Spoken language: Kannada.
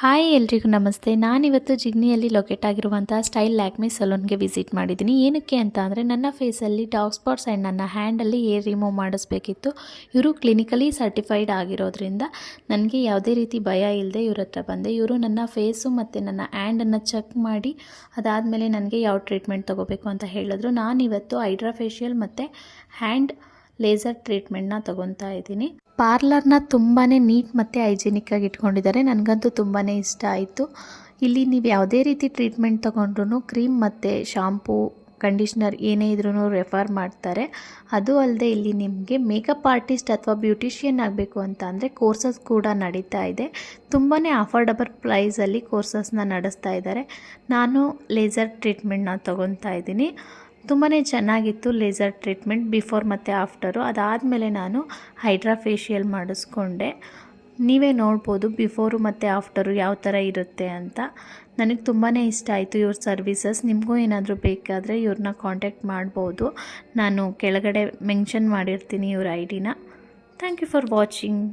ಹಾಯ್ ಎಲ್ರಿಗೂ ನಮಸ್ತೆ. ನಾನಿವತ್ತು ಜಿಗ್ನಿಯಲ್ಲಿ ಲೊಕೇಟ್ ಆಗಿರುವಂಥ ಸ್ಟೈಲ್ ಲ್ಯಾಕ್ಮಿ ಸಲೂನ್ಗೆ ವಿಸಿಟ್ ಮಾಡಿದ್ದೀನಿ. ಏನಕ್ಕೆ ಅಂತ ಅಂದರೆ ನನ್ನ ಫೇಸಲ್ಲಿ ಡಾರ್ಕ್ ಸ್ಪಾಟ್ಸ್ ಆ್ಯಂಡ್ ನನ್ನ ಹ್ಯಾಂಡಲ್ಲಿ ಏರ್ ರಿಮೂವ್ ಮಾಡಿಸ್ಬೇಕಿತ್ತು. ಇವರು ಕ್ಲಿನಿಕಲಿ ಸರ್ಟಿಫೈಡ್ ಆಗಿರೋದ್ರಿಂದ ನನಗೆ ಯಾವುದೇ ರೀತಿ ಭಯ ಇಲ್ಲದೆ ಇವ್ರ ಹತ್ರ ಬಂದೆ. ಇವರು ನನ್ನ ಫೇಸು ಮತ್ತು ನನ್ನ ಹ್ಯಾಂಡನ್ನು ಚೆಕ್ ಮಾಡಿ ಅದಾದಮೇಲೆ ನನಗೆ ಯಾವ ಟ್ರೀಟ್ಮೆಂಟ್ ತೊಗೋಬೇಕು ಅಂತ ಹೇಳಿದ್ರು. ನಾನಿವತ್ತು ಹೈಡ್ರಾ ಫೇಶಿಯಲ್ ಮತ್ತು ಹ್ಯಾಂಡ್ ಲೇಸರ್ ಟ್ರೀಟ್ಮೆಂಟ್ನ ತೊಗೊತಾ ಇದ್ದೀನಿ. ಪಾರ್ಲರ್ನ ತುಂಬಾ ನೀಟ್ ಮತ್ತು ಹೈಜಿನಿಕ್ಕಾಗಿ ಇಟ್ಕೊಂಡಿದ್ದಾರೆ. ನನಗಂತೂ ತುಂಬಾ ಇಷ್ಟ ಆಯಿತು. ಇಲ್ಲಿ ನೀವು ಯಾವುದೇ ರೀತಿ ಟ್ರೀಟ್ಮೆಂಟ್ ತೊಗೊಂಡ್ರೂ ಕ್ರೀಮ್ ಮತ್ತು ಶಾಂಪೂ ಕಂಡೀಷ್ನರ್ ಏನೇ ಇದ್ರೂ ರೆಫರ್ ಮಾಡ್ತಾರೆ. ಅದು ಅಲ್ಲದೆ ಇಲ್ಲಿ ನಿಮಗೆ ಮೇಕಪ್ ಆರ್ಟಿಸ್ಟ್ ಅಥವಾ ಬ್ಯೂಟಿಷಿಯನ್ ಆಗಬೇಕು ಅಂತ ಅಂದರೆ ಕೋರ್ಸಸ್ ಕೂಡ ನಡೀತಾ ಇದೆ. ತುಂಬಾ ಅಫೋರ್ಡಬಲ್ ಪ್ರೈಸಲ್ಲಿ ಕೋರ್ಸಸ್ನ ನಡೆಸ್ತಾ ಇದ್ದಾರೆ. ನಾನು ಲೇಸರ್ ಟ್ರೀಟ್ಮೆಂಟ್ನ ತೊಗೊತಾ ಇದ್ದೀನಿ. ತುಂಬಾ ಚೆನ್ನಾಗಿತ್ತು ಲೇಸರ್ ಟ್ರೀಟ್ಮೆಂಟ್ ಬಿಫೋರ್ ಮತ್ತು ಆಫ್ಟರು. ಅದಾದಮೇಲೆ ನಾನು ಹೈಡ್ರಾ ಫೇಶಿಯಲ್ ಮಾಡಿಸ್ಕೊಂಡೆ. ನೀವೇ ನೋಡ್ಬೋದು ಬಿಫೋರು ಮತ್ತು ಆಫ್ಟರು ಯಾವ ಥರ ಇರುತ್ತೆ ಅಂತ. ನನಗೆ ತುಂಬಾ ಇಷ್ಟ ಆಯಿತು ಇವ್ರ ಸರ್ವಿಸಸ್. ನಿಮಗೂ ಏನಾದರೂ ಬೇಕಾದರೆ ಇವ್ರನ್ನ ಕಾಂಟ್ಯಾಕ್ಟ್ ಮಾಡ್ಬೋದು. ನಾನು ಕೆಳಗಡೆ ಮೆನ್ಷನ್ ಮಾಡಿರ್ತೀನಿ ಇವ್ರ ಐಡಿನ. Thank you for watching.